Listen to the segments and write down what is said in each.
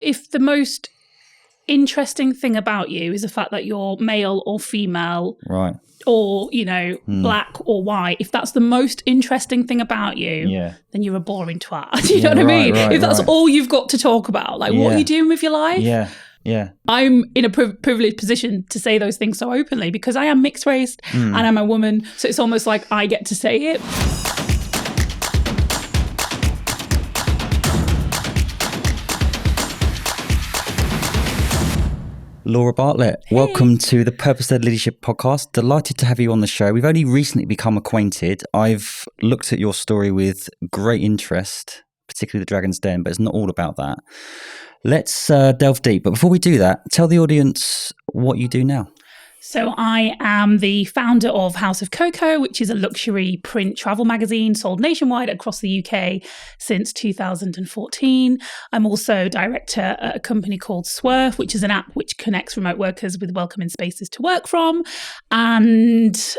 if the most interesting thing about you is the fact that you're male or female, right, or, you know, black or white, if that's the most interesting thing about you, then you're a boring twat. Do you know what I mean? If that's all you've got to talk about, like, what are you doing with your life? Yeah. I'm in a privileged position to say those things so openly because I am mixed race and I'm a woman. So it's almost like I get to say it. Laura Bartlett, welcome to the Purpose-Led Leadership Podcast. Delighted to have you on the show. We've only recently become acquainted. I've looked at your story with great interest, particularly the Dragon's Den, but it's not all about that. Let's delve deep. But before we do that, tell the audience what you do now. So I am the founder of House of Coco, which is a luxury print travel magazine sold nationwide across the UK since 2014. I'm also director at a company called Swerve, which is an app which connects remote workers with welcoming spaces to work from. And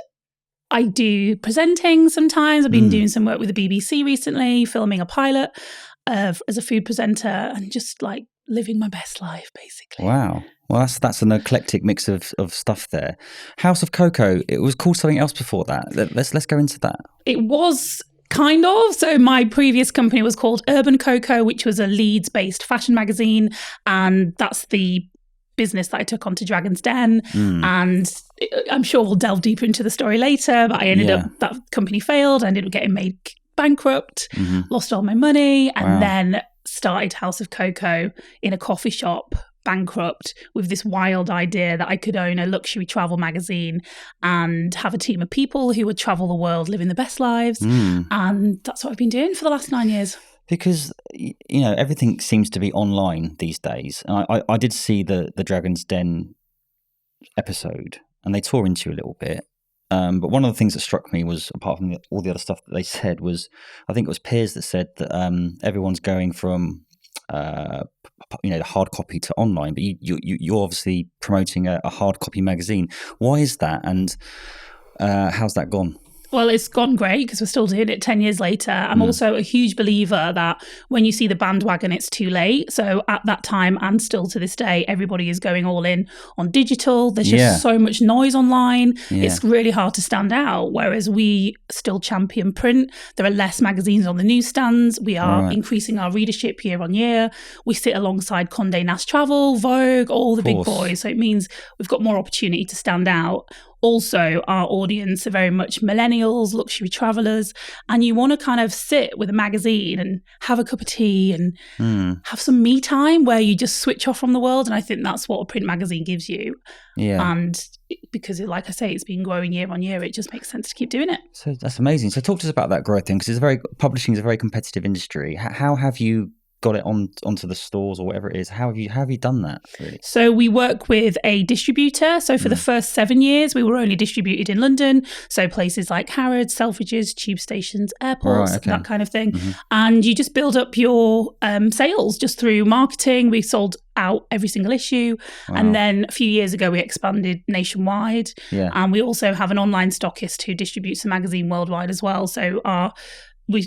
I do presenting sometimes. I've been doing some work with the BBC recently, filming a pilot as a food presenter and just like living my best life, basically. Wow. Well, that's an eclectic mix of stuff there. House of Coco, it was called something else before that. Let's go into that. It was kind of. So my previous company was called Urban Coco, which was a Leeds-based fashion magazine. And that's the business that I took on to Dragon's Den. And I'm sure we'll delve deeper into the story later. But I ended up, that company failed. I ended up getting made bankrupt, lost all my money, and then started House of Coco in a coffee shop, bankrupt, with this wild idea that I could own a luxury travel magazine and have a team of people who would travel the world living the best lives. And that's what I've been doing for the last 9 years. Because, you know, everything seems to be online these days. And I did see the Dragon's Den episode and they tore into you a little bit. But one of the things that struck me was, apart from all the other stuff that they said, was I think it was Piers that said that everyone's going from the hard copy to online, but you're obviously promoting a hard copy magazine. Why is that, and how's that gone? Well, it's gone great because we're still doing it 10 years later. I'm also a huge believer that when you see the bandwagon, it's too late. So at that time and still to this day, everybody is going all in on digital. There's just so much noise online. It's really hard to stand out. Whereas we still champion print. There are less magazines on the newsstands. We are increasing our readership year on year. We sit alongside Condé Nast Travel, Vogue, all the big boys. So it means we've got more opportunity to stand out. Also, our audience are very much millennials, luxury travelers, and you want to kind of sit with a magazine and have a cup of tea and have some me time where you just switch off from the world. And I think that's what a print magazine gives you. And because, like I say, it's been growing year on year, it just makes sense to keep doing it. So that's amazing. So talk to us about that growth thing, because publishing is a very competitive industry. How have you got it onto the stores or whatever it is? How have you done that, really? So we work with a distributor. So for the first 7 years, we were only distributed in London. So places like Harrods, Selfridges, tube stations, airports, that kind of thing. And you just build up your sales just through marketing. We sold out every single issue. And then a few years ago, we expanded nationwide. And we also have an online stockist who distributes the magazine worldwide as well. So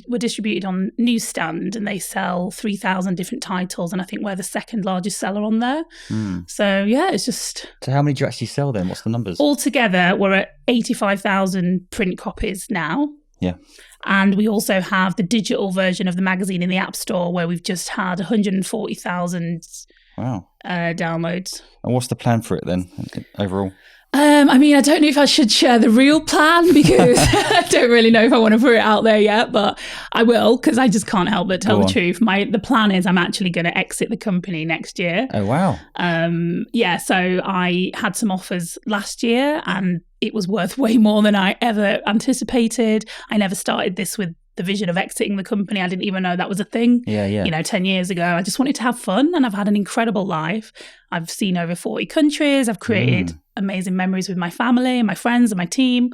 we're distributed on Newsstand and they sell 3,000 different titles. And I think we're the second largest seller on there. So, it's just... So how many do you actually sell then? What's the numbers? Altogether, we're at 85,000 print copies now. And we also have the digital version of the magazine in the App Store where we've just had 140,000 downloads. And what's the plan for it then, overall? I mean, I don't know if I should share the real plan because I don't really know if I want to put it out there yet, but I will because I just can't help but tell the truth. The plan is I'm actually going to exit the company next year. Oh, wow. So I had some offers last year and it was worth way more than I ever anticipated. I never started this with the vision of exiting the company. I didn't even know that was a thing. 10 years ago. I just wanted to have fun and I've had an incredible life. I've seen over 40 countries. I've created amazing memories with my family and my friends and my team.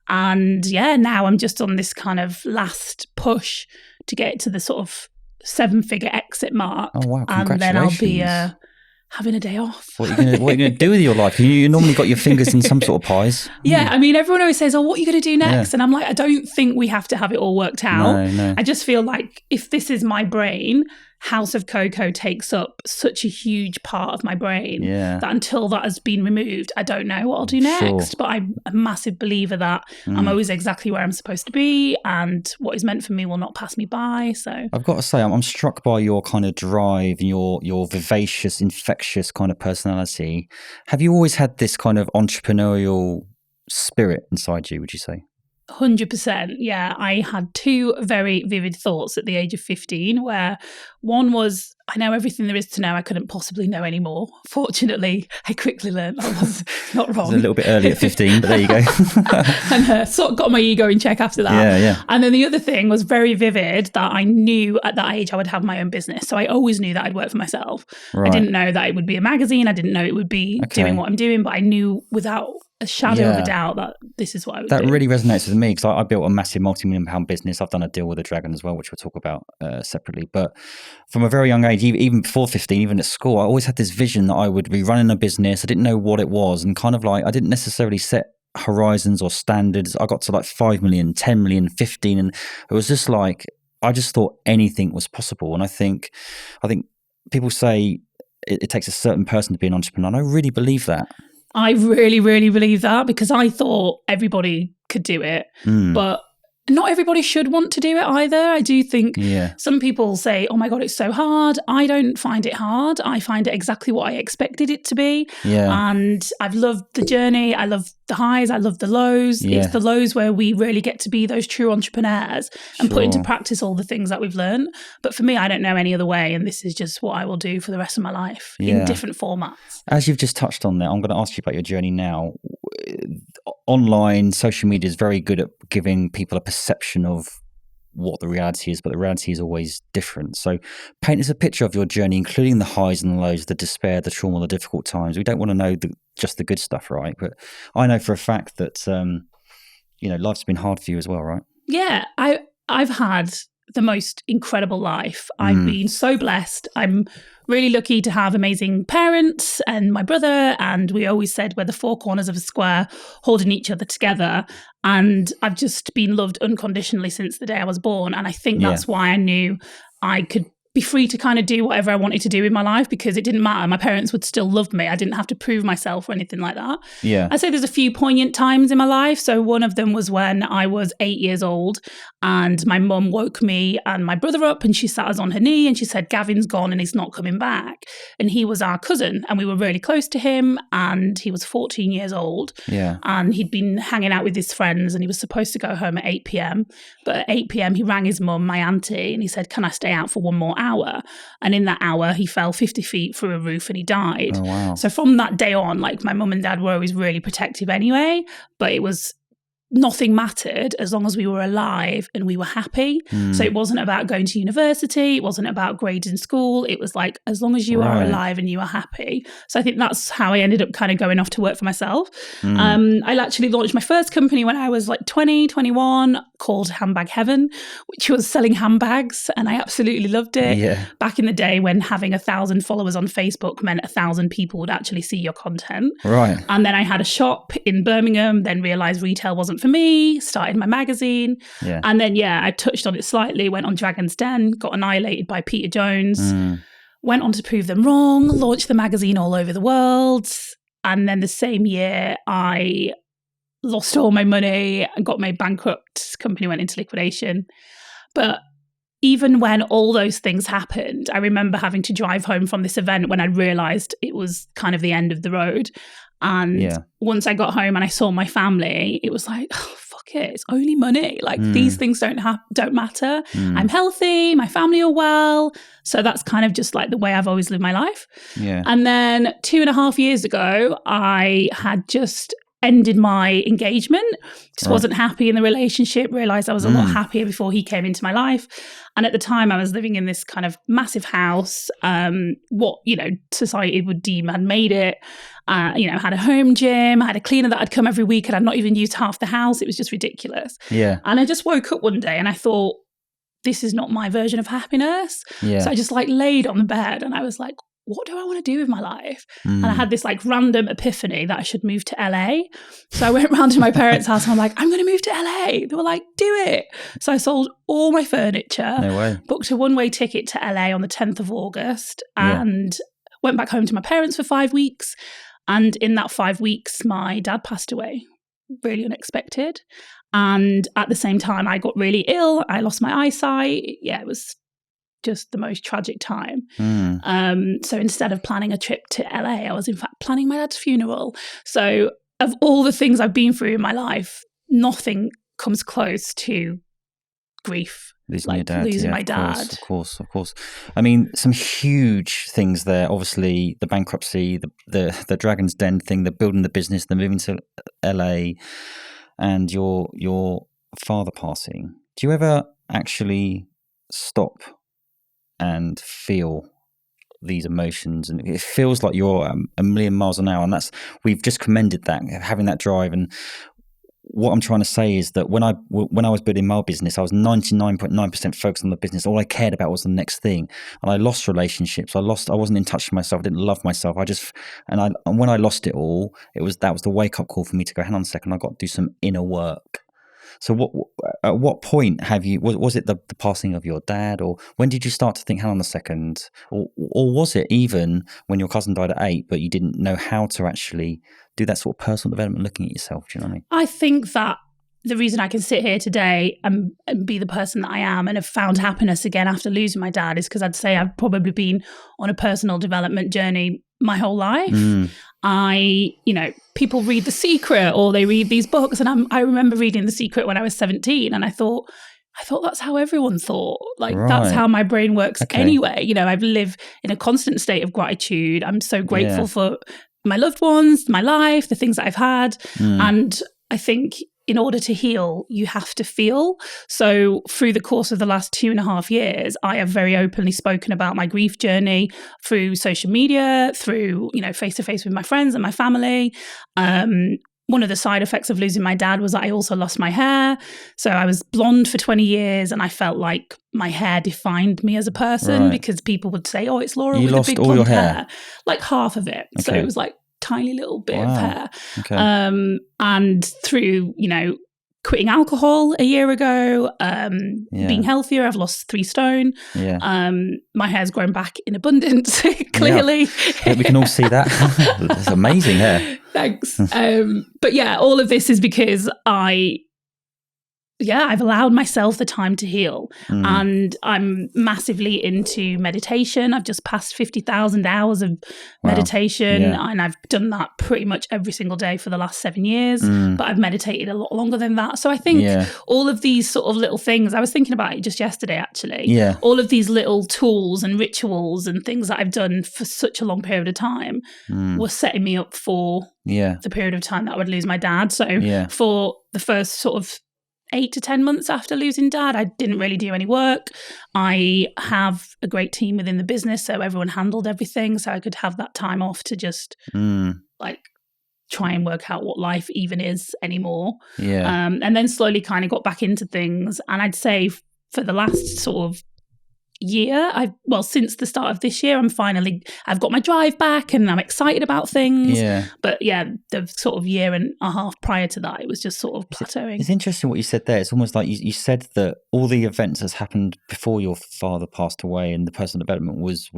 And now I'm just on this kind of last push to get to the sort of 7-figure exit mark. Oh, wow. And then I'll be having a day off. What are you going to do with your life? You normally got your fingers in some sort of pies. I mean, everyone always says, what are you going to do next? And I'm like, I don't think we have to have it all worked out. No. I just feel like if this is my brain, House of Coco takes up such a huge part of my brain Yeah. that until that has been removed, I don't know what I'll do Sure. next. But I'm a massive believer that I'm always exactly where I'm supposed to be, and what is meant for me will not pass me by. So I've got to say, I'm struck by your kind of drive and your vivacious, infectious kind of personality. Have you always had this kind of entrepreneurial spirit inside you, would you say? 100%. Yeah, I had two very vivid thoughts at the age of 15, where one was, I know everything there is to know. I couldn't possibly know anymore. Fortunately, I quickly learned I was not wrong. It was a little bit early at 15, but there you go. And sort of got my ego in check after that. Yeah. And then the other thing was very vivid, that I knew at that age I would have my own business. So I always knew that I'd work for myself. Right. I didn't know that it would be a magazine. I didn't know it would be doing what I'm doing, but I knew without a shadow of a doubt that this is what I would do. That really resonates with me, because I built a massive multi-million pound business. I've done a deal with a dragon as well, which we'll talk about separately. But from a very young age, even before 15, even at school, I always had this vision that I would be running a business. I didn't know what it was, and kind of like I didn't necessarily set horizons or standards. I got to like 5 million, 10 million, 15, and it was just like I just thought anything was possible. And I think people say it takes a certain person to be an entrepreneur, and I really believe that. I really, really believe that, because I thought everybody could do it, but not everybody should want to do it either. I do think some people say, oh my God, it's so hard. I don't find it hard. I find it exactly what I expected it to be. Yeah. And I've loved the journey. I love the highs. I love the lows. Yeah. It's the lows where we really get to be those true entrepreneurs and put into practice all the things that we've learned. But for me, I don't know any other way. And this is just what I will do for the rest of my life in different formats. As you've just touched on there, I'm going to ask you about your journey now. Online, social media is very good at giving people a perception of what the reality is, but the reality is always different. So paint us a picture of your journey, including the highs and the lows, the despair, the trauma, the difficult times. We don't want to know just the good stuff, right? But I know for a fact that, life's been hard for you as well, right? Yeah, I've had the most incredible life. I've been so blessed. I'm really lucky to have amazing parents and my brother, and we always said we're the four corners of a square holding each other together. And I've just been loved unconditionally since the day I was born. And I think that's why I knew I could be free to kind of do whatever I wanted to do in my life, because it didn't matter. My parents would still love me. I didn't have to prove myself or anything like that. Yeah. I'd say there's a few poignant times in my life. So one of them was when I was 8 years old and my mum woke me and my brother up, and she sat us on her knee and she said, Gavin's gone and he's not coming back. And he was our cousin and we were really close to him, and he was 14 years old. Yeah. And he'd been hanging out with his friends and he was supposed to go home at 8 p.m. But at 8 p.m. he rang his mum, my auntie, and he said, can I stay out for one more hour? And in that hour, he fell 50 feet through a roof and he died. Oh, wow. So from that day on, like, my mum and dad were always really protective anyway, but it was nothing mattered as long as we were alive and we were happy. So it wasn't about going to university. It wasn't about grades in school. It was like, as long as you are alive and you are happy. So I think that's how I ended up kind of going off to work for myself. I actually launched my first company when I was like 20, 21, called Handbag Heaven, which was selling handbags. And I absolutely loved it. Yeah. Back in the day when having 1,000 followers on Facebook meant 1,000 people would actually see your content. Right. And then I had a shop in Birmingham, then realized retail wasn't for me, started my magazine. Yeah. And then, I touched on it slightly, went on Dragon's Den, got annihilated by Peter Jones, went on to prove them wrong, launched the magazine all over the world. And then the same year, I lost all my money and got made bankrupt. Company went into liquidation. But even when all those things happened, I remember having to drive home from this event when I realized it was kind of the end of the road. And once I got home and I saw my family, it was like, oh, fuck it, it's only money. Like, these things don't matter. I'm healthy, my family are well. So that's kind of just like the way I've always lived my life. Yeah. And then 2.5 years ago, I had just ended my engagement, just wasn't happy in the relationship, realized I was a lot happier before he came into my life. And at the time I was living in this kind of massive house, what, society would deem had made it, had a home gym, I had a cleaner that had come every week and I'd not even used half the house. It was just ridiculous. Yeah. And I just woke up one day and I thought, this is not my version of happiness. Yeah. So I just like laid on the bed and I was like, what do I want to do with my life? Mm. And I had this like random epiphany that I should move to LA. So I went round to my parents' house and I'm like, I'm going to move to LA. They were like, do it. So I sold all my furniture, No way. booked a one-way ticket to LA on the 10th of August and went back home to my parents for 5 weeks. And in that 5 weeks, my dad passed away, really unexpected. And at the same time, I got really ill. I lost my eyesight. Yeah, it was just the most tragic time. So instead of planning a trip to LA, I was in fact planning my dad's funeral. So of all the things I've been through in my life, nothing comes close to grief. Losing your dad. Losing my dad. Of course. I mean, some huge things there. Obviously, the bankruptcy, the Dragon's Den thing, the building the business, the moving to LA, and your father passing. Do you ever actually stop and feel these emotions? And it feels like you're a million miles an hour, and we've just commended that, having that drive. And what I'm trying to say is that when I was building my business, I was 99.9% focused on the business. All I cared about was the next thing, and I lost relationships. I wasn't in touch with myself. I didn't love myself. And when I lost it all, that was the wake up call for me to go, hang on a second, I got to do some inner work. So at what point was it the passing of your dad, or when did you start to think, hang on a second, or was it even when your cousin died at 8, but you didn't know how to actually do that sort of personal development, looking at yourself? Do you know what I mean? I think that the reason I can sit here today and be the person that I am and have found happiness again after losing my dad is because I'd say I've probably been on a personal development journey my whole life. People read The Secret or they read these books, and I remember reading The Secret when I was 17, and I thought that's how everyone thought. Like, that's how my brain works anyway. I live in a constant state of gratitude. I'm so grateful for my loved ones, my life, the things that I've had. And I think in order to heal, you have to feel. So through the course of the last 2.5 years, I have very openly spoken about my grief journey through social media, through, face-to-face with my friends and my family. One of the side effects of losing my dad was that I also lost my hair. So I was blonde for 20 years and I felt like my hair defined me as a person because people would say, oh, it's Laura with a big blonde hair. Like half of it. Okay. So it was like tiny little bit of hair. Okay. And through, quitting alcohol a year ago, being healthier, I've lost 3 stone. My hair's grown back in abundance, clearly. Yeah, we can all see that. It's amazing hair. Thanks. But yeah, all of this is because I've allowed myself the time to heal. And I'm massively into meditation. I've just passed 50,000 hours of meditation. And I've done that pretty much every single day for the last 7 years. But I've meditated a lot longer than that. So I think all of these sort of little things, I was thinking about it just yesterday, actually. All of these little tools and rituals and things that I've done for such a long period of time were setting me up for the period of time that I would lose my dad. So for the first sort of 8 to 10 months after losing dad, I didn't really do any work. I have a great team within the business, so everyone handled everything, so I could have that time off to just try and work out what life even is anymore. And then slowly kind of got back into things. And I'd say for the last sort of year, since the start of this year, I've got my drive back and I'm excited about things. But the sort of 1.5 years prior to that, it was just sort of plateauing. It's interesting what you said there. It's almost like you said that all the events that's happened before your father passed away and the personal development was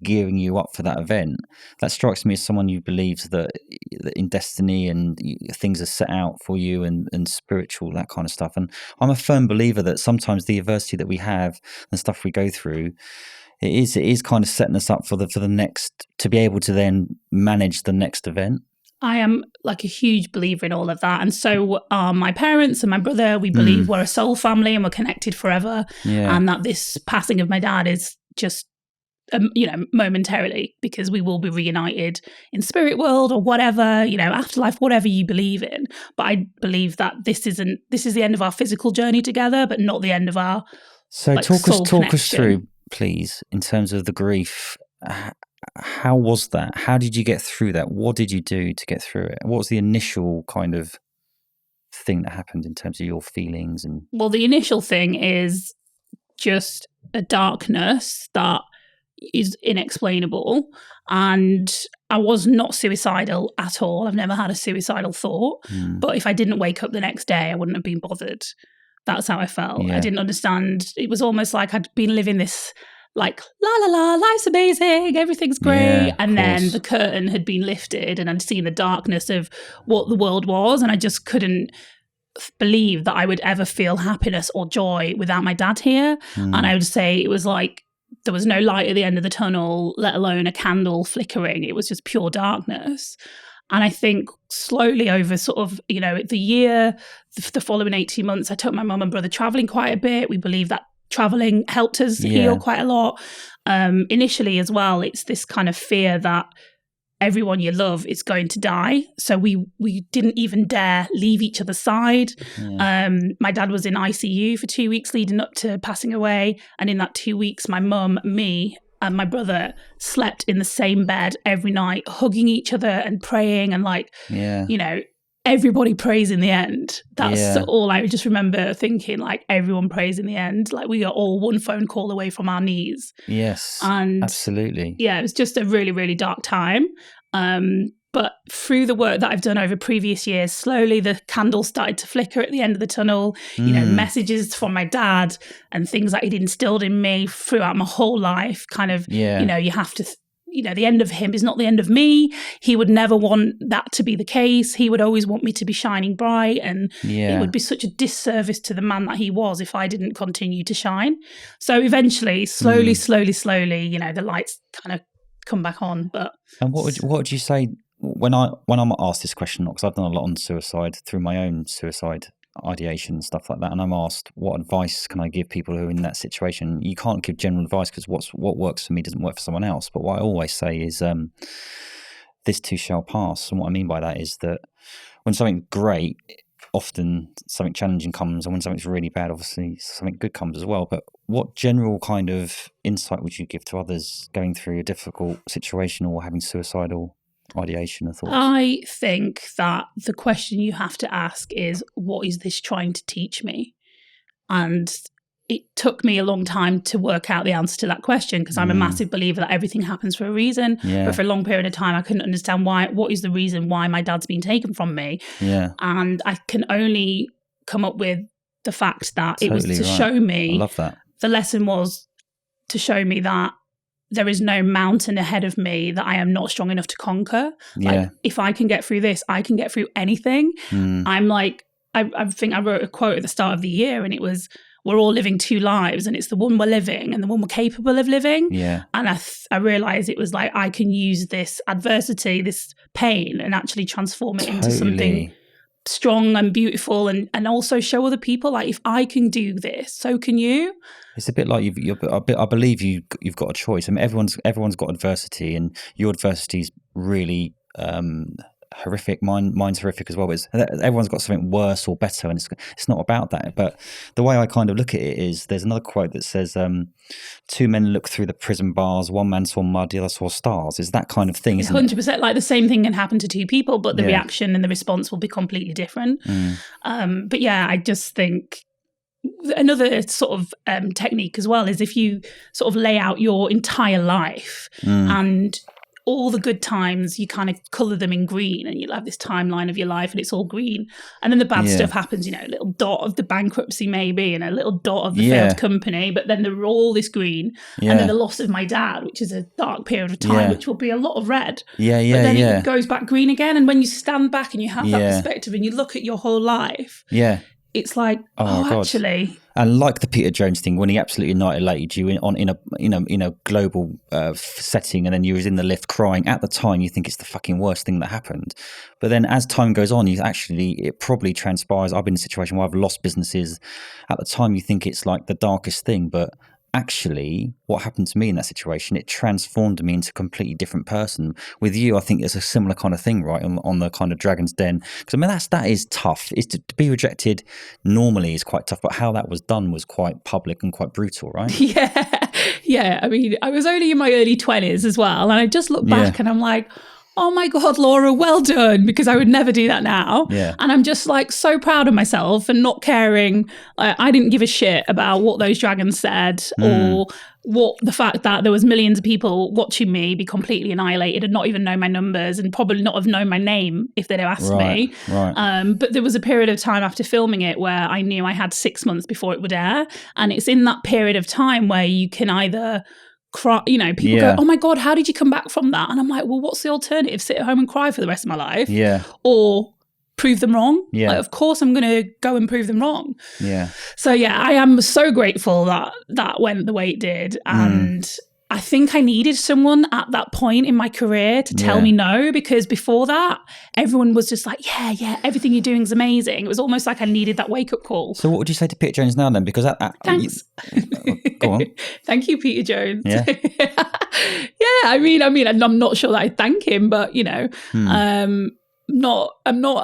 gearing you up for that event. That strikes me as someone who believes that in destiny and things are set out for you and spiritual, that kind of stuff. And I'm a firm believer that sometimes the adversity that we have and stuff we go through, it is kind of setting us up for the next, to be able to then manage the next event. I am like a huge believer in all of that. And so my parents and my brother, we believe we're a soul family and we're connected forever. And that this passing of my dad is just, momentarily, because we will be reunited in spirit world or whatever, afterlife, whatever you believe in. But I believe that this is the end of our physical journey together, but not the end of our talk us through, please, in terms of the grief. How was that? How did you get through that? What did you do to get through it? What was the initial kind of thing that happened in terms of your feelings? Well, the initial thing is just a darkness that is inexplainable. And I was not suicidal at all. I've never had a suicidal thought. But if I didn't wake up the next day, I wouldn't have been bothered. That's how I felt. I didn't understand. It was almost like I'd been living this like, la la la, life's amazing, everything's great. And then the curtain had been lifted and I'd seen the darkness of what the world was. And I just couldn't believe that I would ever feel happiness or joy without my dad here. And I would say it was like, there was no light at the end of the tunnel, let alone a candle flickering. It was just pure darkness. And I think slowly over sort of, you know, the following 18 months, I took my mum and brother traveling quite a bit. We believe that traveling helped us heal quite a lot. Initially as well, it's this kind of fear that everyone you love is going to die. So we didn't even dare leave each other's side. My dad was in ICU for 2 weeks leading up to passing away. And in that 2 weeks, my mum, me, and my brother slept in the same bed every night, hugging each other and praying. And like, you know, everybody prays in the end. That's all I just remember thinking, like, everyone prays in the end. Like, we are all one phone call away from our knees. Yes, and absolutely. Yeah, it was just a really, really dark time. But through the work that I've done over previous years, slowly the candle started to flicker at the end of the tunnel. You know, messages from my dad and things that he'd instilled in me throughout my whole life. Kind of, you know, you have to, you know, the end of him is not the end of me. He would never want that to be the case. He would always want me to be shining bright. And it would be such a disservice to the man that he was if I didn't continue to shine. So eventually, slowly, you know, the lights kind of come back on. And what would you say when I'm asked this question, because I've done a lot on suicide through my own suicide ideation and stuff like that, and I'm asked what advice can I give people who are in that situation? You can't give general advice because what works for me doesn't work for someone else. But what I always say is this too shall pass. And what I mean by that is that when something's great, often something challenging comes, and when something's really bad, obviously something good comes as well. But what general kind of insight would you give to others going through a difficult situation or having suicidal ideation or thoughts? I think that the question you have to ask is, what is this trying to teach me? And it took me a long time to work out the answer to that question, because I'm a massive believer that everything happens for a reason. But for a long period of time, I couldn't understand what is the reason why my dad's been taken from me. And I can only come up with the fact that it was to show me. I love that. The lesson was to show me that there is no mountain ahead of me that I am not strong enough to conquer. Like, if I can get through this, I can get through anything. I'm like, I think I wrote a quote at the start of the year, and it was, we're all living two lives, and it's the one we're living and the one we're capable of living. And I realized it was like, I can use this adversity, this pain, and actually transform it into something strong and beautiful, and also show other people, like, if I can do this, so can you. It's a bit like I believe you've got a choice. I mean, everyone's got adversity, and your adversity is really horrific. Mine's horrific as well. But everyone's got something worse or better, and it's not about that. But the way I kind of look at it is, there's another quote that says, two men looked through the prison bars, one man saw mud, the other saw stars. It's that kind of thing, isn't 100%. it? Like, the same thing can happen to two people, but the reaction and the response will be completely different. But yeah, I just think another sort of technique as well is if you sort of lay out your entire life and all the good times, you kind of colour them in green, and you'll have this timeline of your life and it's all green. And then the bad stuff happens, you know, a little dot of the bankruptcy maybe, and a little dot of the failed company, but then they're all this green. And then the loss of my dad, which is a dark period of time, which will be a lot of red. But then it goes back green again. And when you stand back and you have that perspective and you look at your whole life, it's like, actually. And like the Peter Jones thing, when he absolutely annihilated you in a global setting, and then you was in the lift crying. At the time, you think it's the fucking worst thing that happened, but then as time goes on, it probably transpires. I've been in a situation where I've lost businesses. At the time, you think it's like the darkest thing, but actually, what happened to me in that situation, it transformed me into a completely different person. With you, I think it's a similar kind of thing, right? On the kind of Dragon's Den, because I mean that is tough. Is to be rejected normally is quite tough, but how that was done was quite public and quite brutal, right? Yeah. I mean, I was only in my early 20s as well, and I just look back and I'm like, oh my God, Laura, well done, because I would never do that now. And I'm just like so proud of myself and not caring. I didn't give a shit about what those dragons said or what the fact that there was millions of people watching me be completely annihilated and not even know my numbers and probably not have known my name if they'd have asked me. Right. But there was a period of time after filming it where I knew I had 6 months before it would air. And it's in that period of time where you can either cry, you know, people go, oh my God, how did you come back from that? And I'm like, well, what's the alternative? Sit at home and cry for the rest of my life? Yeah. Or prove them wrong. Yeah. Like, of course I'm going to go and prove them wrong. Yeah. So yeah, I am so grateful that that went the way it did. And I think I needed someone at that point in my career to tell me no, because before that, everyone was just like, yeah, everything you're doing is amazing. It was almost like I needed that wake up call. So what would you say to Peter Jones now then? Because thanks. Go on. Thank you, Peter Jones. Yeah. Yeah. I mean, I'm not sure that I thank him, but you know, I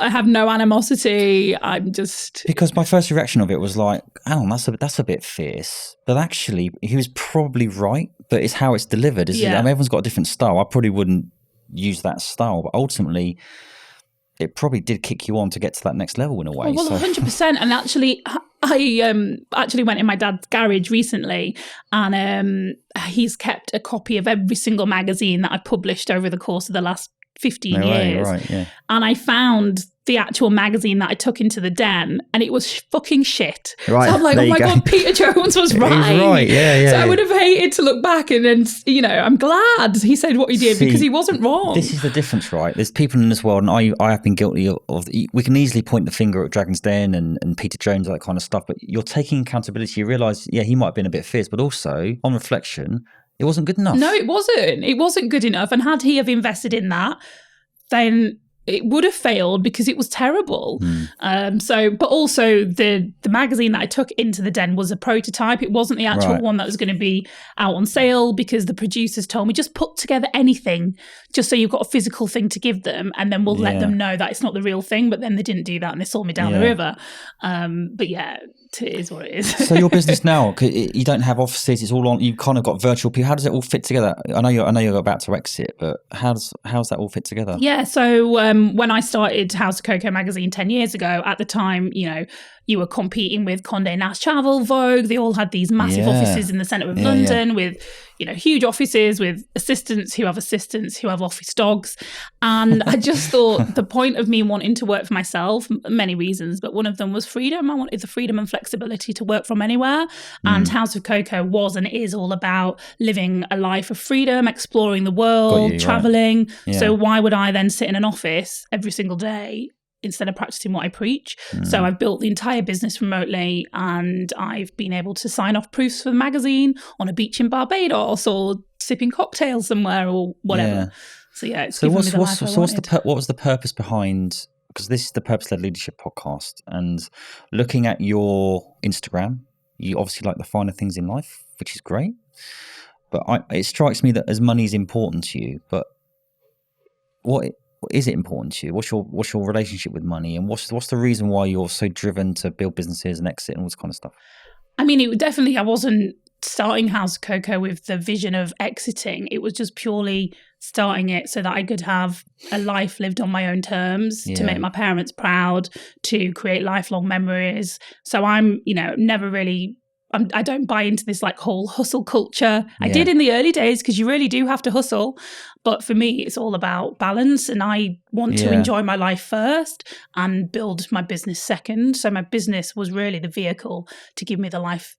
have no animosity. I'm just, because my first reaction of it was like, oh, that's a bit fierce. But actually, he was probably right. But it's how it's delivered. I mean, everyone's got a different style. I probably wouldn't use that style, but ultimately, it probably did kick you on to get to that next level in a way. Well, 100%. And actually, I actually went in my dad's garage recently, and he's kept a copy of every single magazine that I've published over the course of the last 15 years. Right, yeah. And I found the actual magazine that I took into the den, and it was fucking shit. Right, so I'm like, oh my God, Peter Jones was right. He's right, yeah. So I would have hated to look back and then, you know, I'm glad he said what he did because he wasn't wrong. This is the difference, right? There's people in this world, and I have been guilty of we can easily point the finger at Dragon's Den and Peter Jones, that kind of stuff, but you're taking accountability. You realise, he might have been a bit fierce, but also, on reflection, it wasn't good enough. No, it wasn't. It wasn't good enough. And had he have invested in that, then it would have failed because it was terrible. But also the magazine that I took into the den was a prototype. It wasn't the actual one that was going to be out on sale, because the producers told me, just put together anything just so you've got a physical thing to give them, and then we'll let them know that it's not the real thing. But then they didn't do that, and they saw me down the river. But yeah, it is what it is. So your business now, you don't have offices, it's all on, you've kind of got virtual people. How does it all fit together? I know you're about to exit, but how's that all fit together? Yeah, so when I started House of Coco magazine 10 years ago, at the time, you know, you were competing with Condé Nast Travel, Vogue. They all had these massive offices in the centre of London with, you know, huge offices with assistants who have office dogs. And I just thought the point of me wanting to work for myself, many reasons, but one of them was freedom. I wanted the freedom and flexibility to work from anywhere. And House of Coco was and is all about living a life of freedom, exploring the world, travelling. Right. Yeah. So why would I then sit in an office every single day instead of practicing what I preach? So I've built the entire business remotely, and I've been able to sign off proofs for the magazine on a beach in Barbados or sipping cocktails somewhere or whatever. Yeah. So yeah, it's given me the life I wanted. What was the purpose behind, because this is the Purpose-Led Leadership podcast, and looking at your Instagram, you obviously like the finer things in life, which is great. But it strikes me that as money is important to you, but what is it important to you? What's your relationship with money, and what's the reason why you're so driven to build businesses and exit and all this kind of stuff? I mean, I wasn't starting House of Coco with the vision of exiting. It was just purely starting it so that I could have a life lived on my own terms, to make my parents proud, to create lifelong memories. So I'm, you know, never really, I don't buy into this like whole hustle culture. I did in the early days, because you really do have to hustle. But for me, it's all about balance, and I want to enjoy my life first and build my business second. So my business was really the vehicle to give me the life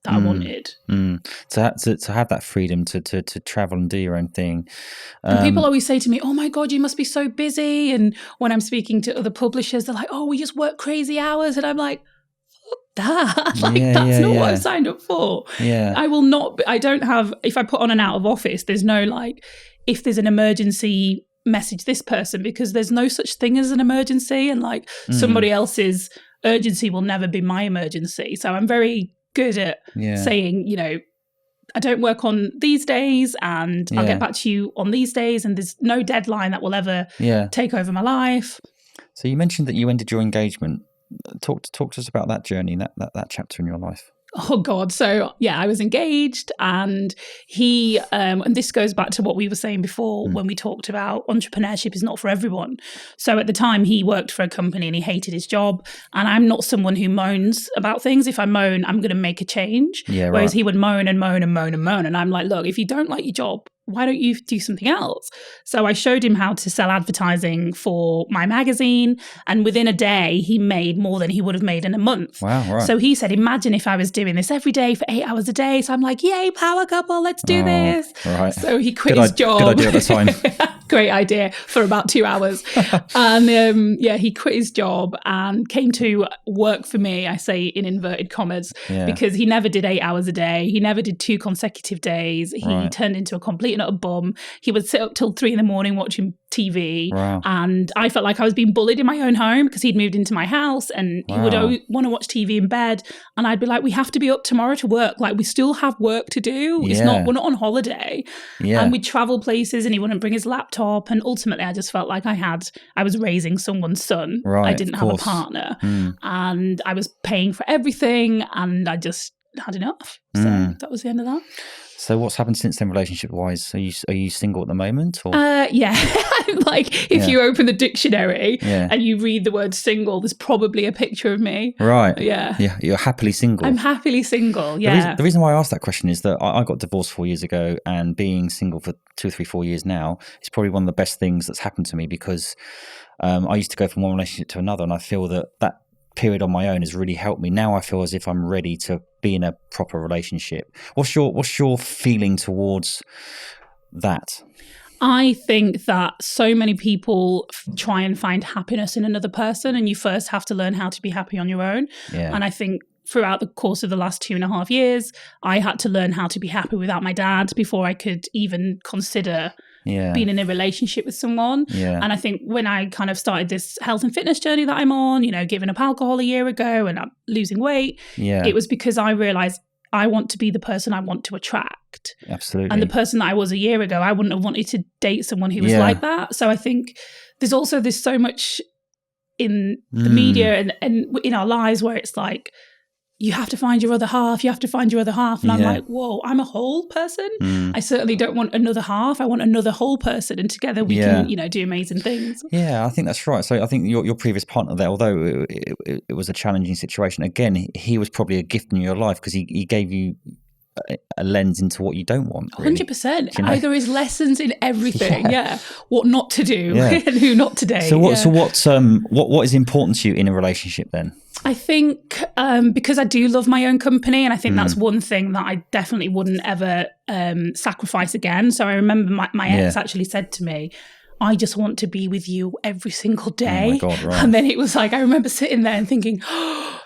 that I wanted. To have that freedom to travel and do your own thing. And people always say to me, oh my God, you must be so busy. And when I'm speaking to other publishers, they're like, oh, we just work crazy hours. And I'm like, that's not what I signed up for. I will not, I don't have, if I put on an out of office, there's no like, if there's an emergency, message this person, because there's no such thing as an emergency, and like somebody else's urgency will never be my emergency. So I'm very good at saying, you know, I don't work on these days, and I'll get back to you on these days, and there's no deadline that will ever take over my life. So you mentioned that you ended your engagement. Talk to us about that journey, that chapter in your life. Oh God. So yeah, I was engaged, and he, and this goes back to what we were saying before when we talked about entrepreneurship is not for everyone. So at the time he worked for a company and he hated his job, and I'm not someone who moans about things. If I moan, I'm going to make a change. Yeah, Whereas right. he would moan and moan and moan and moan. And I'm like, look, if you don't like your job, why don't you do something else? So I showed him how to sell advertising for my magazine. And within a day, he made more than he would have made in a month. Wow, right. So he said, imagine if I was doing this every day for 8 hours a day. So I'm like, yay, power couple, let's do this. Right. So he quit his job. Good idea at the time. Great idea for about 2 hours. And he quit his job and came to work for me, I say in inverted commas, because he never did 8 hours a day. He never did 2 consecutive days. He turned into a complete and utter bum. He would sit up till 3 a.m. watching TV. Wow. And I felt like I was being bullied in my own home because he'd moved into my house, and he would always want to watch TV in bed. And I'd be like, we have to be up tomorrow to work. Like, we still have work to do. We're not on holiday. Yeah. And we'd travel places and he wouldn't bring his laptop. And ultimately I just felt like I was raising someone's son. Right, I didn't have a partner. And I was paying for everything, and I just had enough. So that was the end of that. So what's happened since then, relationship-wise? Are you single at the moment? Or? Yeah. Like, if you open the dictionary and you read the word single, there's probably a picture of me. Right. Yeah. Yeah. You're happily single. I'm happily single, yeah. The reason why I asked that question is that I got divorced 4 years ago, and being single for 2, 3, 4 years now is probably one of the best things that's happened to me, because I used to go from one relationship to another, and I feel that period on my own has really helped me. Now I feel as if I'm ready to be in a proper relationship. What's your feeling towards that? I think that so many people try and find happiness in another person, and you first have to learn how to be happy on your own. Yeah. And I think throughout the course of the last 2.5 years, I had to learn how to be happy without my dad before I could even consider being in a relationship with someone. Yeah. And I think when I kind of started this health and fitness journey that I'm on, giving up alcohol a year ago and I'm losing weight, it was because I realized I want to be the person I want to attract. Absolutely. And the person that I was a year ago, I wouldn't have wanted to date someone who was like that. So I think there's so much in the media and in our lives where it's like, you have to find your other half, And I'm like, whoa, I'm a whole person. I certainly don't want another half. I want another whole person. And together we can, do amazing things. Yeah, I think that's right. So I think your previous partner there, although it was a challenging situation, again, he was probably a gift in your life because he gave you a lens into what you don't want. Really. 100%. There is lessons in everything. What not to do and who not to date. So what is important to you in a relationship then? I think because I do love my own company, and I think that's one thing that I definitely wouldn't ever sacrifice again. So I remember my ex actually said to me, I just want to be with you every single day. Oh my God, right. And then it was like, I remember sitting there and thinking,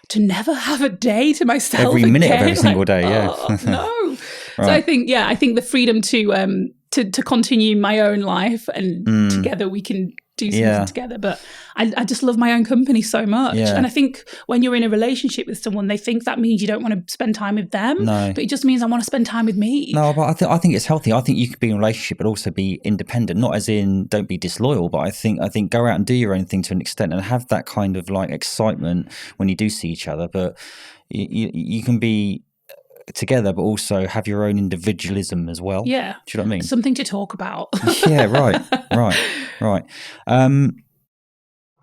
to never have a day to myself every again. minute of every single day, no. Right. So I think the freedom to continue my own life, and together we can do something together. But I just love my own company so much. Yeah. And I think when you're in a relationship with someone, they think that means you don't want to spend time with them. No. But it just means I want to spend time with me. No, but I think it's healthy. I think you could be in a relationship but also be independent, not as in don't be disloyal, but I think go out and do your own thing to an extent and have that kind of like excitement when you do see each other. But you can be together but also have your own individualism as well. Yeah. Do you know what I mean? Something to talk about. Yeah, right.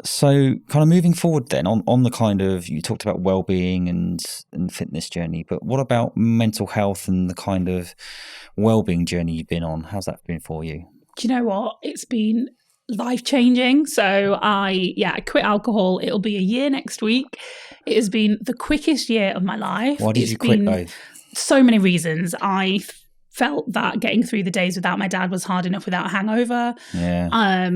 So kind of moving forward then on the kind of, you talked about well-being and fitness journey, but what about mental health and the kind of well-being journey you've been on? How's that been for you? Do you know what? It's been life-changing. So I quit alcohol. It'll be a year next week. It has been the quickest year of my life. Why did you quit though? So many reasons. I felt that getting through the days without my dad was hard enough without a hangover. Yeah.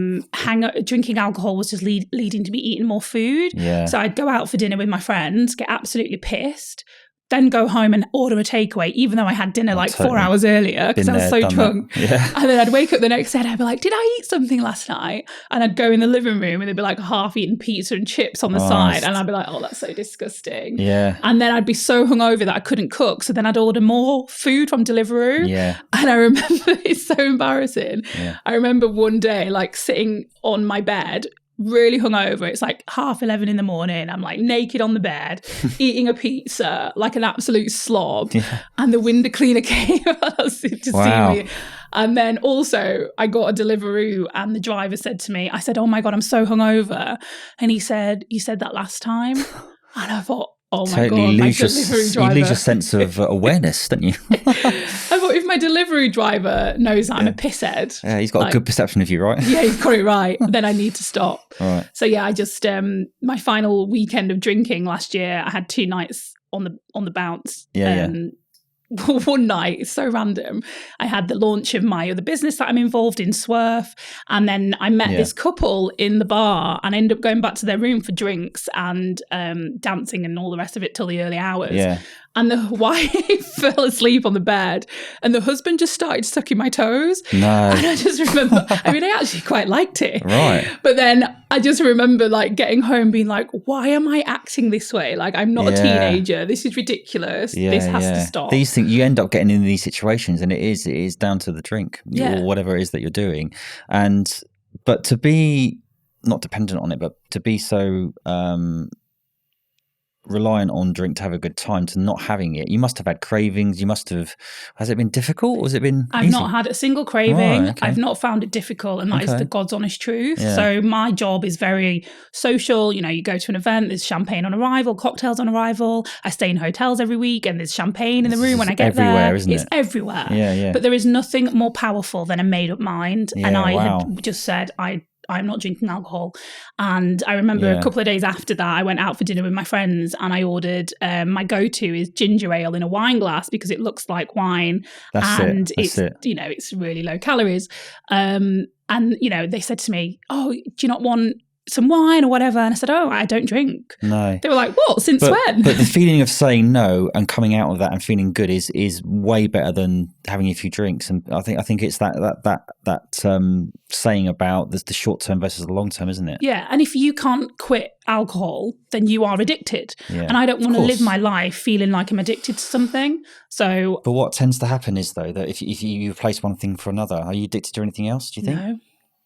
Drinking alcohol was just leading to me eating more food. Yeah. So I'd go out for dinner with my friends, get absolutely pissed, then go home and order a takeaway, even though I had dinner 4 hours earlier because I was so drunk. Yeah. And then I'd wake up the next day and I'd be like, did I eat something last night? And I'd go in the living room and there'd be like half-eaten pizza and chips on the side. And I'd be like, oh, that's so disgusting. Yeah. And then I'd be so hungover that I couldn't cook. So then I'd order more food from Deliveroo. Yeah. And I remember, it's so embarrassing. Yeah. I remember one day sitting on my bed really hungover. It's like 11:30 in the morning. I'm like naked on the bed, eating a pizza like an absolute slob. Yeah. And the window cleaner came to see me. And then also I got a Deliveroo and the driver said to me, I said, "Oh my God, I'm so hungover." And he said, "You said that last time." And I thought, oh my God, my Deliveroo driver. You lose your sense of awareness, don't you? I thought, if my Deliveroo driver knows that I'm a pisshead. Yeah, he's got a good perception of you, right? Yeah, he's got it right. Then I need to stop. Right. So yeah, I just, my final weekend of drinking last year, I had 2 nights on the bounce. One night, it's so random, I had the launch of my other business that I'm involved in, Swerve, and then I met this couple in the bar and ended up going back to their room for drinks and dancing and all the rest of it till the early hours. Yeah. And the wife fell asleep on the bed and the husband just started sucking my toes. No. And I just remember, I mean, I actually quite liked it. Right. But then I just remember like getting home being like, why am I acting this way? Like, I'm not a teenager. This is ridiculous. This has to stop. These things, you end up getting in these situations and it is down to the drink or whatever it is that you're doing. But to be not dependent on it, but to be so reliant on drink to have a good time, to not having it, you must have had cravings. Has it been difficult or has it been I've easy? not had a single craving. I've not found it difficult, and that is the God's honest truth. So my job is very social. You know, you go to an event, there's champagne on arrival, cocktails on arrival. I stay in hotels every week and there's champagne in the room when I get there. It's everywhere. But there is nothing more powerful than a made up mind. And I had just said, I'm not drinking alcohol. And I remember a couple of days after that, I went out for dinner with my friends and I ordered, my go-to is ginger ale in a wine glass because it looks like wine. It's you know, it's really low calories. And, you know, they said to me, "Oh, do you not want some wine or whatever?" And I said, "Oh, I don't drink." No. They were like, "What? Since when?" But the feeling of saying no and coming out of that and feeling good is way better than having a few drinks. And I think it's that saying about the short term versus the long term, isn't it? Yeah. And if you can't quit alcohol, then you are addicted. Yeah. And I don't want to live my life feeling like I'm addicted to something. So, but what tends to happen is though that if you replace one thing for another, are you addicted to anything else? Do you think? No.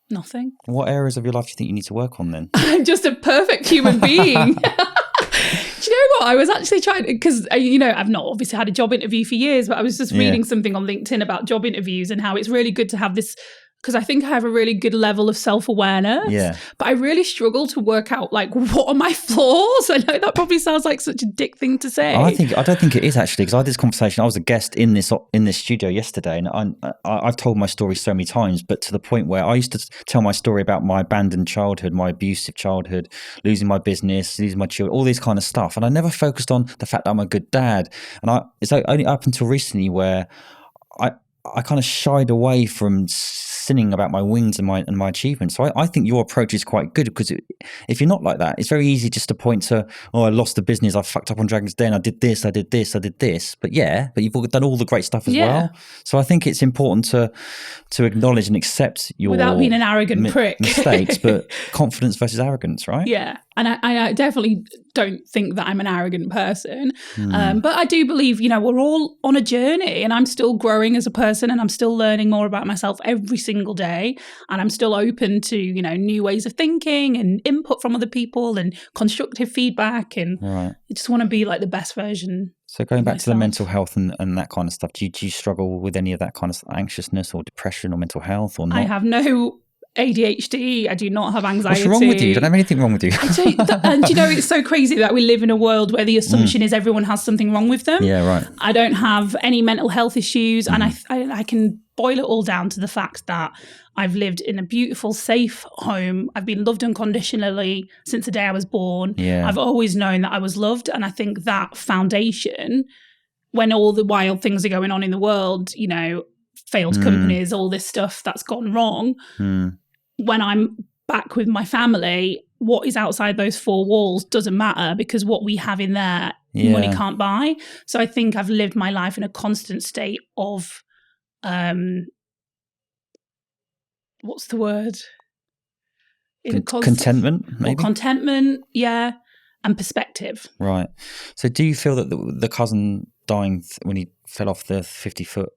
Nothing. What areas of your life do you think you need to work on then? I'm just a perfect human being. Do you know what? I was actually trying, because, you know, I've not obviously had a job interview for years, but I was just reading something on LinkedIn about job interviews and how it's really good to have this, because I think I have a really good level of self-awareness. Yeah. But I really struggle to work out, like, what are my flaws? I know that probably sounds like such a dick thing to say. I don't think it is actually, because I had this conversation. I was a guest in this studio yesterday, and I've told my story so many times, but to the point where I used to tell my story about my abandoned childhood, my abusive childhood, losing my business, losing my children, all this kind of stuff, and I never focused on the fact that I'm a good dad. And it's only up until recently where I kind of shied away from sinning about my wins and my achievements. So I think your approach is quite good, because if you're not like that, it's very easy just to point to, "Oh, I lost the business, I fucked up on Dragon's Den, I did this, I did this, I did this." But you've done all the great stuff as well. So I think it's important to acknowledge and accept your, without being an arrogant prick, mistakes, but confidence versus arrogance, right? Yeah. And I definitely don't think that I'm an arrogant person. But I do believe, you know, we're all on a journey, and I'm still growing as a person, and I'm still learning more about myself every single day. And I'm still open to, you know, new ways of thinking and input from other people and constructive feedback. And I just want to be like the best version. So going back to the mental health and that kind of stuff, do you struggle with any of that kind of anxiousness or depression or mental health or not? I have no ADHD. I do not have anxiety. What's wrong with you? You don't have anything wrong with you. And you know, it's so crazy that we live in a world where the assumption is everyone has something wrong with them. Yeah, right. I don't have any mental health issues, and I can boil it all down to the fact that I've lived in a beautiful, safe home. I've been loved unconditionally since the day I was born. Yeah. I've always known that I was loved, and I think that foundation, when all the wild things are going on in the world, you know, failed companies, all this stuff that's gone wrong, when I'm back with my family, what is outside those 4 walls doesn't matter, because what we have in there, money can't buy. So I think I've lived my life in a constant state of, what's the word? Contentment, maybe? Or contentment, yeah, and perspective. Right. So do you feel that the cousin dying when he fell off the 50-foot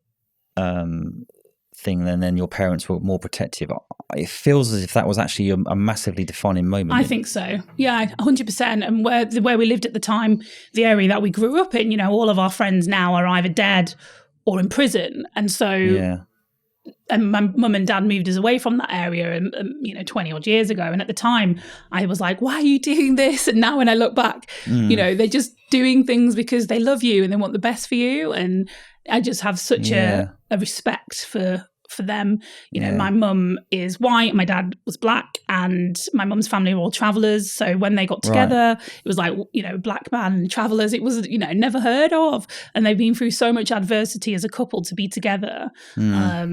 thing, and then your parents were more protective. It feels as if that was actually a massively defining moment. I think so. Yeah, 100%. And where we lived at the time, the area that we grew up in, all of our friends now are either dead or in prison. And so, and my mum and dad moved us away from that area, 20 odd years ago. And at the time, I was like, why are you doing this? And now when I look back, they're just doing things because they love you and they want the best for you. And I just have such a respect for them. My mum is white, my dad was black, and my mum's family were all travellers. So when they got together, it was like, black man and travellers. It was, never heard of. And they've been through so much adversity as a couple to be together. I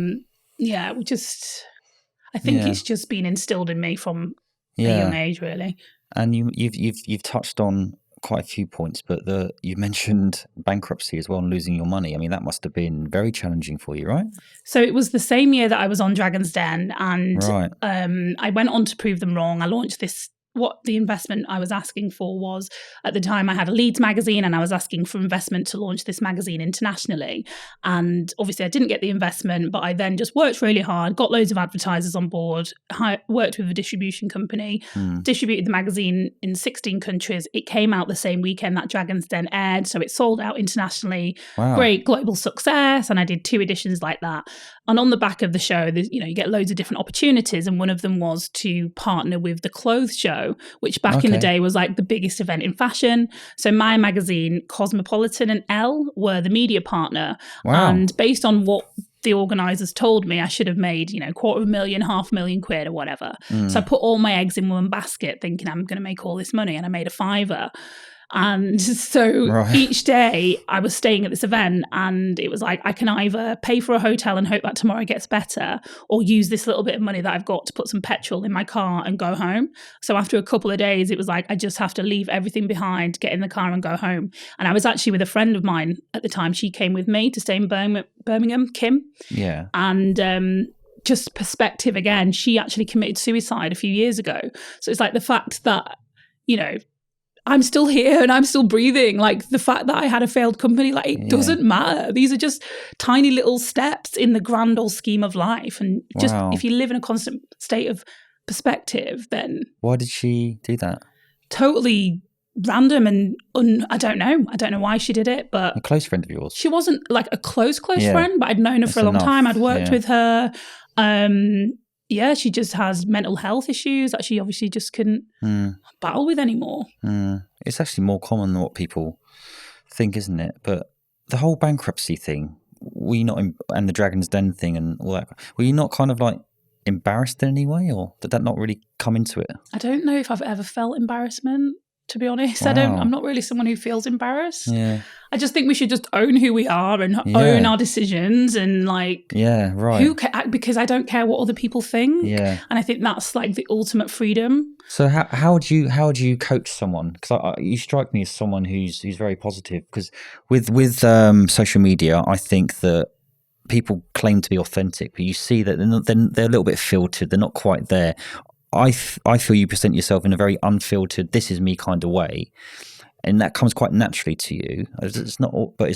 think it's just been instilled in me from a young age, really. And you've touched on quite a few points, but you mentioned bankruptcy as well and losing your money. I mean, that must have been very challenging for you, right? So it was the same year that I was on Dragon's Den, and I went on to prove them wrong. I launched this. What the investment I was asking for was, at the time I had a Leeds magazine and I was asking for investment to launch this magazine internationally. And obviously I didn't get the investment, but I then just worked really hard, got loads of advertisers on board, worked with a distribution company, distributed the magazine in 16 countries. It came out the same weekend that Dragon's Den aired, so it sold out internationally. Wow. Great global success. And I did 2 editions like that. And on the back of the show, you get loads of different opportunities. And one of them was to partner with the Clothes Show, which back in the day was like the biggest event in fashion. So my magazine, Cosmopolitan and Elle, were the media partner. Wow. And based on what the organisers told me, I should have made, $250,000, £500,000 or whatever. So I put all my eggs in one basket thinking I'm going to make all this money, and I made a £5. And so each day I was staying at this event, and it was like, I can either pay for a hotel and hope that tomorrow gets better, or use this little bit of money that I've got to put some petrol in my car and go home. So after a couple of days, it was like, I just have to leave everything behind, get in the car and go home. And I was actually with a friend of mine at the time. She came with me to stay in Birmingham, Kim. Yeah. And just perspective again, she actually committed suicide a few years ago. So it's like the fact that, I'm still here and I'm still breathing. Like the fact that I had a failed company, like it doesn't matter. These are just tiny little steps in the grand old scheme of life. And just if you live in a constant state of perspective, then... Why did she do that? Totally random and I don't know. I don't know why she did it, but... A close friend of yours? She wasn't like a close friend, but I'd known her for a long time. I'd worked with her. She just has mental health issues that she obviously just couldn't battle with anymore. It's actually more common than what people think, isn't it? But the whole bankruptcy thing, and the Dragon's Den thing and all that, were you not kind of like embarrassed in any way, or did that not really come into it? I don't know if I've ever felt embarrassment, to be honest. Wow. I'm not really someone who feels embarrassed. Yeah. I just think we should just own who we are and own our decisions and because I don't care what other people think. Yeah. And I think that's like the ultimate freedom. So how do you coach someone? Because you strike me as someone who's very positive. Because with social media, I think that people claim to be authentic, but you see that they're a little bit filtered. They're not quite there. I feel you present yourself in a very unfiltered, this is me kind of way. And that comes quite naturally to you. It's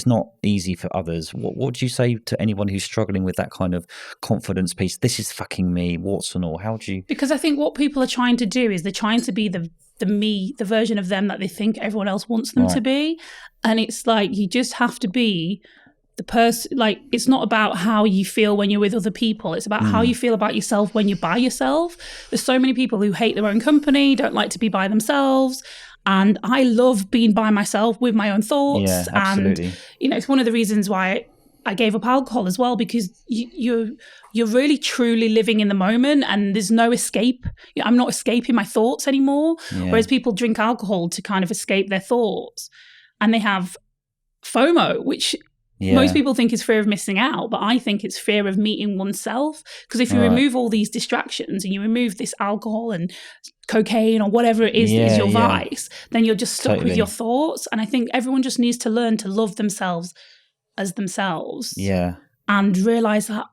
not easy for others. What would you say to anyone who's struggling with that kind of confidence piece? This is fucking me, warts and all. How would you? Because I think what people are trying to do is they're trying to be the version of them that they think everyone else wants them to be. And it's like, you just have to be the person. Like, it's not about how you feel when you're with other people. It's about how you feel about yourself when you're by yourself. There's so many people who hate their own company, don't like to be by themselves. And I love being by myself with my own thoughts. Yeah, absolutely. And, it's one of the reasons why I gave up alcohol as well, because you're really truly living in the moment and there's no escape. I'm not escaping my thoughts anymore. Yeah. Whereas people drink alcohol to kind of escape their thoughts, and they have FOMO, which most people think is fear of missing out, but I think it's fear of meeting oneself. Because if you remove all these distractions and you remove this alcohol and cocaine or whatever it is that is your vice, then you're just stuck with your thoughts. And I think everyone just needs to learn to love themselves as themselves. Yeah. And realize that,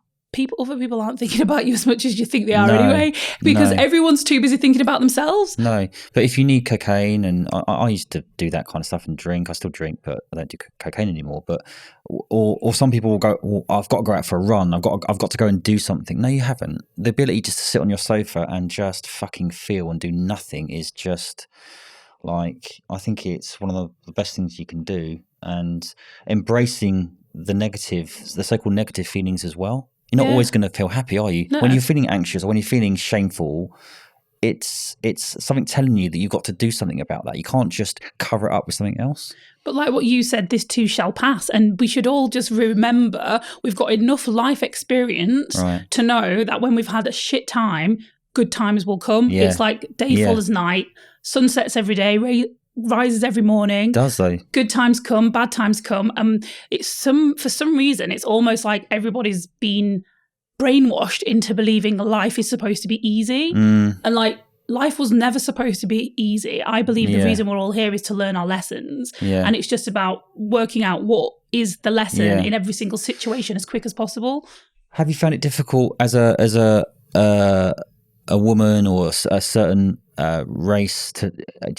other people aren't thinking about you as much as you think they are No, anyway, because no. everyone's too busy thinking about themselves. No, but if you need cocaine, and I used to do that kind of stuff and drink. I still drink, but I don't do cocaine anymore. But or some people will go, well, I've got to go out for a run. I've got to go and do something. No, you haven't. The ability just to sit on your sofa and just fucking feel and do nothing is just like, I think it's one of the best things you can do, and embracing the so-called negative feelings as well. You're not always going to feel happy, are you? No. When you're feeling anxious or when you're feeling shameful, it's something telling you that you've got to do something about that. You can't just cover it up with something else. But like what you said, this too shall pass. And we should all just remember we've got enough life experience to know that when we've had a shit time, good times will come. Yeah. It's like day follows night, sun sets every day, rises every morning. Does though. Good times come, bad times come. For some reason, it's almost like everybody's been brainwashed into believing life is supposed to be easy. And like, life was never supposed to be easy. I believe the reason we're all here is to learn our lessons. And it's just about working out what is the lesson in every single situation as quick as possible. Have you found it difficult as a woman or a certain race do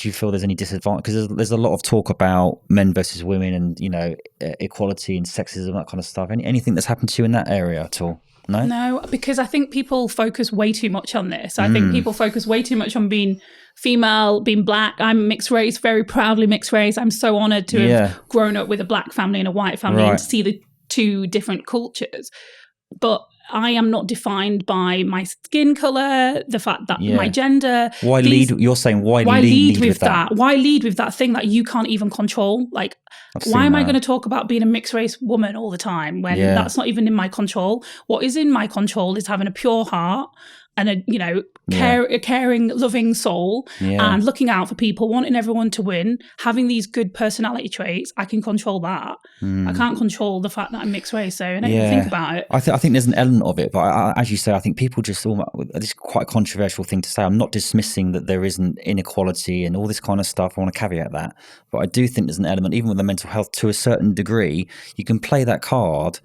you feel there's any disadvantage? Because there's a lot of talk about men versus women and, you know, equality and sexism, that kind of stuff. Anything that's happened to you in that area at all? No, because I think people focus way too much on this. I think people focus way too much on being female, being black. I'm mixed race, very proudly mixed race. I'm so honoured to have grown up with a black family and a white family and to see the two different cultures. But I am not defined by my skin colour, the fact that my gender. You're saying why lead with that? Why lead with that thing that you can't even control? Like, why am I going to talk about being a mixed race woman all the time when that's not even in my control? What is in my control is having a pure heart and a caring, loving soul and looking out for people, wanting everyone to win, having these good personality traits. I can control that. I can't control the fact that I'm mixed race, so I don't even think about it. I think there's an element of it, but as you say, I think people just this is quite a controversial thing to say. I'm not dismissing that there isn't inequality and all this kind of stuff. I want to caveat that. But I do think there's an element, even with the mental health, to a certain degree, you can play that card,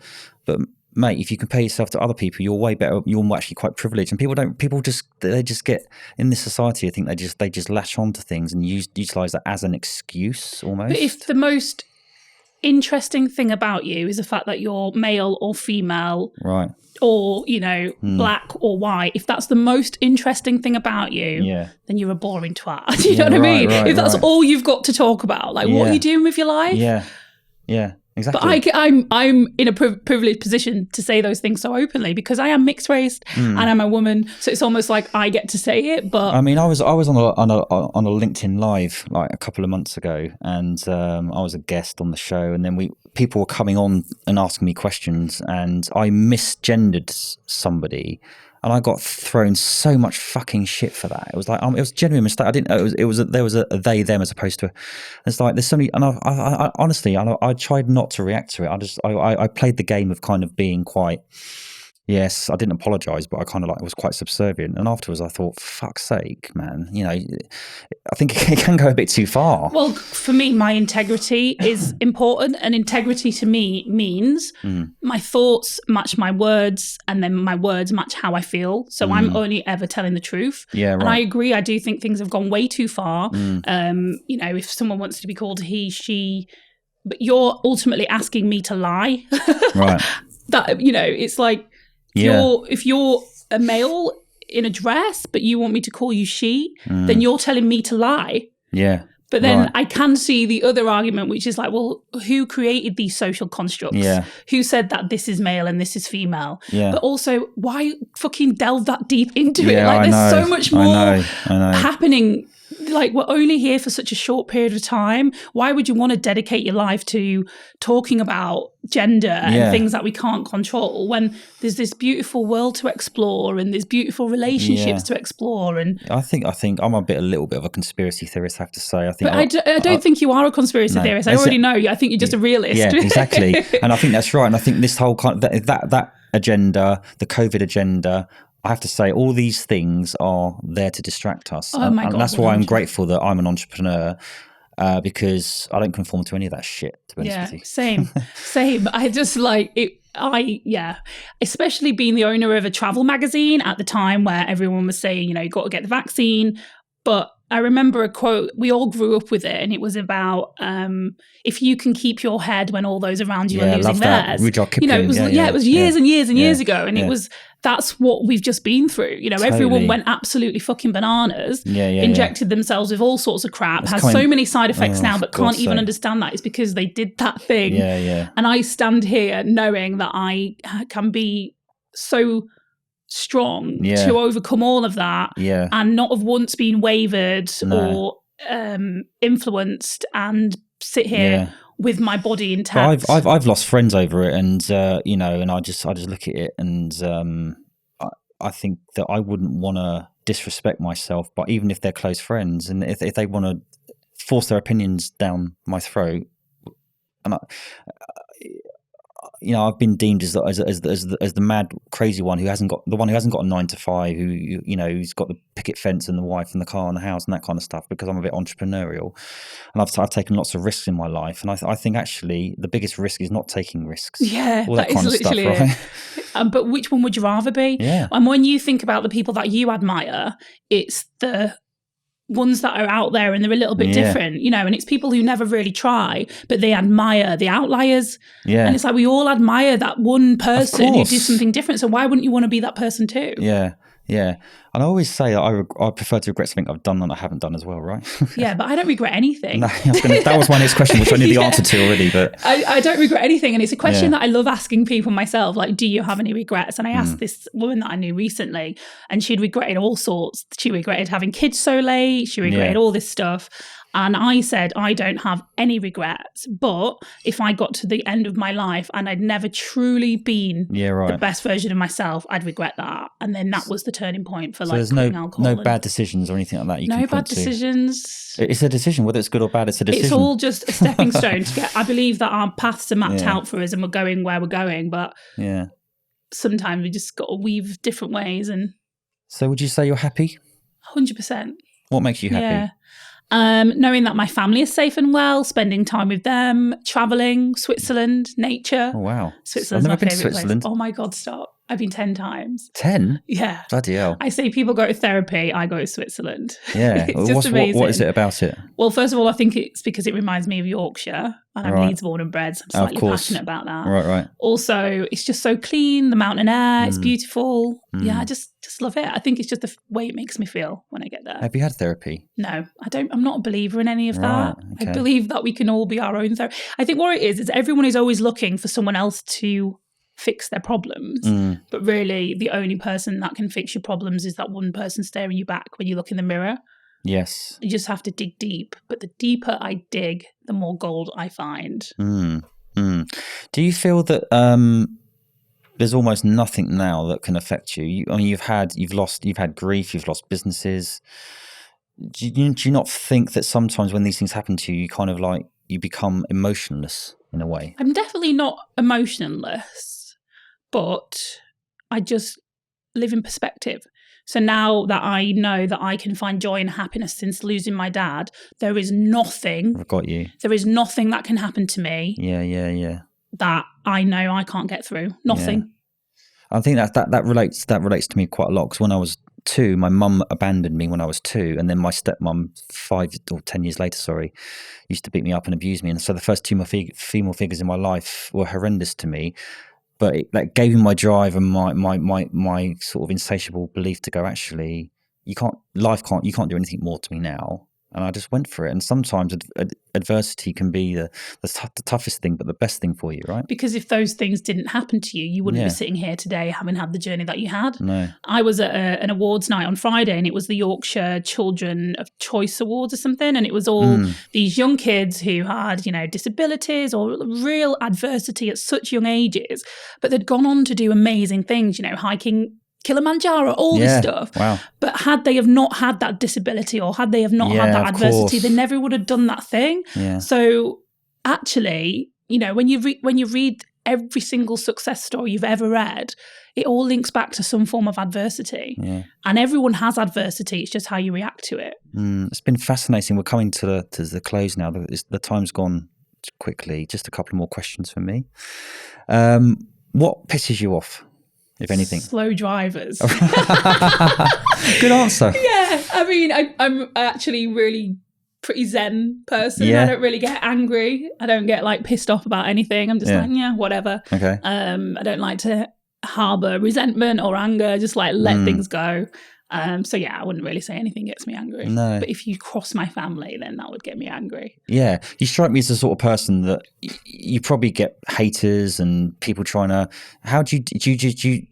but mate, if you compare yourself to other people, you're way better. You're actually quite privileged, and people just get in this society. I think they just latch on to things and utilize that as an excuse almost. But if the most interesting thing about you is the fact that you're male or female, right, or black or white, if that's the most interesting thing about you, then you're a boring twat. Do you know what I mean? If that's all you've got to talk about, like what are you doing with your life? Yeah. Exactly. But I'm in a privileged position to say those things so openly because I am mixed race and I'm a woman, so it's almost like I get to say it. But I mean, I was on a LinkedIn Live like a couple of months ago, and I was a guest on the show, and then people were coming on and asking me questions, and I misgendered somebody. And I got thrown so much fucking shit for that. It was like it was a genuine mistake. I didn't know there was a they them as opposed to. It's like there's so many. And I honestly, I tried not to react to it. I played the game of kind of being quite. Yes, I didn't apologise, but I kind of was quite subservient. And afterwards, I thought, fuck's sake, man, I think it can go a bit too far. Well, for me, my integrity is important, and integrity to me means my thoughts match my words, and then my words match how I feel. So I'm only ever telling the truth. Yeah, right. And I agree. I do think things have gone way too far. If someone wants to be called he, she, but you're ultimately asking me to lie. Right. That it's like. If you're a male in a dress, but you want me to call you she, then you're telling me to lie. Yeah. But then I can see the other argument, which is like, well, who created these social constructs? Yeah. Who said that this is male and this is female? Yeah. But also, why fucking delve that deep into it? Like, there's so much more happening. Like, we're only here for such a short period of time. Why would you want to dedicate your life to talking about gender and things that we can't control when there's this beautiful world to explore and there's beautiful relationships to explore? And I think I'm a little bit of a conspiracy theorist, I have to say. I don't think you are a conspiracy theorist. I already know you. I think you're just a realist. Yeah, exactly. And I think that's right. And I think this whole kind of that agenda, the COVID agenda, I have to say, all these things are there to distract us. Oh my God, and that's why I'm grateful that I'm an entrepreneur, because I don't conform to any of that shit, to be honest with you. Same. I just like it. especially being the owner of a travel magazine at the time where everyone was saying, you got to get the vaccine. But I remember a quote, we all grew up with it, and it was about if you can keep your head when all those around you are losing theirs. It was it was years and years and years ago, and that's what we've just been through. Everyone went absolutely fucking bananas, injected themselves with all sorts of crap, has so many side effects now, but can't even understand that it's because they did that thing. And I stand here knowing that I can be so strong to overcome all of that and not have once been wavered or influenced and sit here with my body intact. I've lost friends over it, and and I just look at it, and I think that I wouldn't want to disrespect myself, but even if they're close friends, and if they want to force their opinions down my throat, and I've been deemed as the mad, crazy one who hasn't got a 9-to-5, who's got the picket fence and the wife and the car and the house and that kind of stuff, because I'm a bit entrepreneurial, and I've taken lots of risks in my life, and I think actually the biggest risk is not taking risks. All that kind of stuff, right? But which one would you rather be? And when you think about the people that you admire, it's the ones that are out there and they're a little bit different, and it's people who never really try, but they admire the outliers. And it's like, we all admire that one person who did something different. So why wouldn't you want to be that person too? And I always say I prefer to regret something I've done than I haven't done as well, right? But I don't regret anything. No, that was my next question, which I knew the answer to already. But I don't regret anything, and it's a question that I love asking people myself. Like, do you have any regrets? And I asked this woman that I knew recently, and she'd regretted all sorts. She regretted having kids so late. She regretted all this stuff. And I said, I don't have any regrets, but if I got to the end of my life and I'd never truly been the best version of myself, I'd regret that. And then that was the turning point for there's no bad decisions or anything like that you can point to? No bad decisions. It's a decision, whether it's good or bad, it's a decision. It's all just a stepping stone to get, I believe that our paths are mapped out for us and we're going where we're going, but sometimes we just got to weave different ways. And so would you say you're happy? 100%. What makes you happy? Knowing that my family is safe and well, spending time with them, traveling, Switzerland, nature. Oh, wow. Switzerland's my favourite Switzerland. place. Oh my God, stop. I've been 10 times. 10? Yeah. Bloody hell. I say people go to therapy, I go to Switzerland. Yeah. It's just amazing. What is it about it? Well, first of all, I think it's because it reminds me of Yorkshire, and I'm Leeds born and bred, so I'm slightly passionate about that. Right. Also, it's just so clean, the mountain air, it's beautiful. Yeah, I just love it. I think it's just the way it makes me feel when I get there. Have you had therapy? No, I don't. I'm not a believer in any of that. Okay. I believe that we can all be our own therapist. I think what it is everyone is always looking for someone else to fix their problems, but really the only person that can fix your problems is that one person staring you back when you look in the mirror. Yes. You just have to dig deep, but the deeper I dig, the more gold I find. Do you feel that there's almost nothing now that can affect you? You've had grief, you've lost businesses. Do you not think that sometimes when these things happen to you, you kind of like, you become emotionless in a way? I'm definitely not emotionless, but I just live in perspective. So now that I know that I can find joy and happiness since losing my dad, there is nothing. I've got you. There is nothing that can happen to me. Yeah. That I know I can't get through. Nothing. Yeah. I think that relates to me quite a lot, because when I was 2, my mum abandoned me when I was 2, and then my stepmom 5 or 10 years later, used to beat me up and abuse me. And so the first 2 female figures in my life were horrendous to me. But that gave me my drive and my sort of insatiable belief to go, actually, you can't do anything more to me now. And I just went for it. And sometimes adversity can be the toughest thing, but the best thing for you, right? Because if those things didn't happen to you, you wouldn't be sitting here today having had the journey that you had. No. I was at an awards night on Friday, and it was the Yorkshire Children of Choice Awards or something. And it was all these young kids who had, disabilities or real adversity at such young ages, but they'd gone on to do amazing things, hiking Kilimanjaro, all this stuff. Wow. But had they have not had that disability, or had they have not had that adversity, they never would have done that thing. Yeah. So actually, when you read every single success story you've ever read, it all links back to some form of adversity. Yeah. And everyone has adversity. It's just how you react to it. It's been fascinating. We're coming to the close now. The time's gone quickly. Just a couple more questions for me. What pisses you off, if anything? Slow drivers. Good answer. Yeah, I mean, I'm actually really pretty zen person. Yeah. I don't really get angry. I don't get like pissed off about anything. I'm just Yeah. like, yeah, whatever. Okay. I don't like to harbor resentment or anger. Just like let things go. So yeah, I wouldn't really say anything gets me angry. No. But if you cross my family, then that would get me angry. Yeah, you strike me as the sort of person that you probably get haters and people trying to. How do you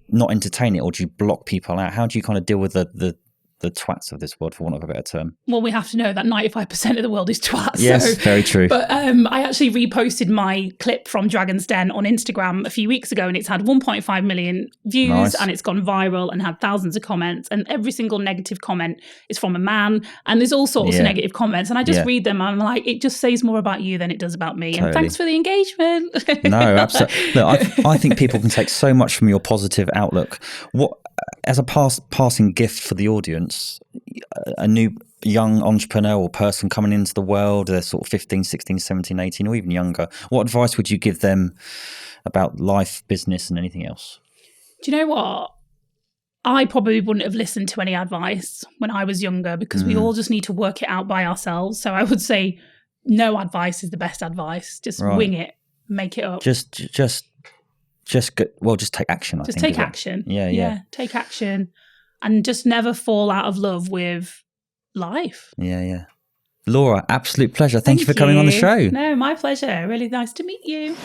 not entertain it, or do you block people out? How do you kind of deal with the twats of this world, for want of a better term? Well, we have to know that 95% of the world is twats. Yes, so, very true. But I actually reposted my clip from Dragon's Den on Instagram a few weeks ago, and it's had 1.5 million views. Nice. And it's gone viral and had thousands of comments. And every single negative comment is from a man. And there's all sorts of negative comments. And I just read them. And I'm like, it just says more about you than it does about me. Totally. And thanks for the engagement. No, absolutely. Look, I think people can take so much from your positive outlook. What, as a passing gift for the audience, a new young entrepreneurial person coming into the world, they're sort of 15, 16, 17, 18, or even younger, what advice would you give them about life, business, and anything else? Do you know what? I probably wouldn't have listened to any advice when I was younger, because we all just need to work it out by ourselves. So I would say no advice is the best advice. Just wing it, make it up. Just take action. I think. Just take action. Yeah. Take action, and just never fall out of love with life. Yeah. Laura, absolute pleasure. Thank you for coming on the show. No, my pleasure. Really nice to meet you.